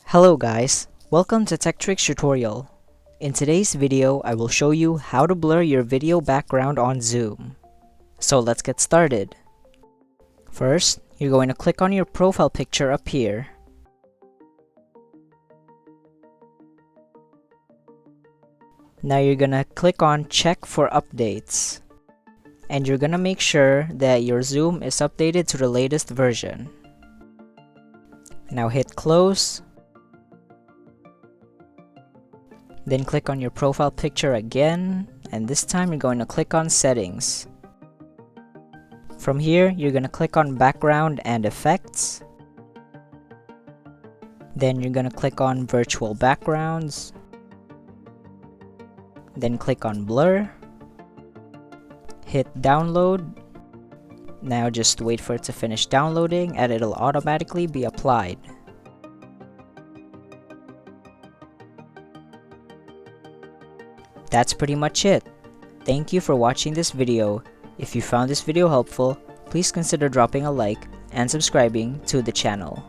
Hello guys, welcome to Tech Tricks tutorial. In today's video, I will show you how to blur your video background on Zoom. So let's get started. First, you're going to click on your profile picture up here. Now you're gonna click on check for updates. And you're gonna make sure that your Zoom is updated to the latest version. Now hit close. Then click on your profile picture again, and this time you're going to click on settings. From here, you're going to click on background and effects. Then you're going to click on virtual backgrounds. Then click on blur. Hit download. Now just wait for it to finish downloading and it'll automatically be applied. That's pretty much it. Thank you for watching this video. If you found this video helpful, please consider dropping a like and subscribing to the channel.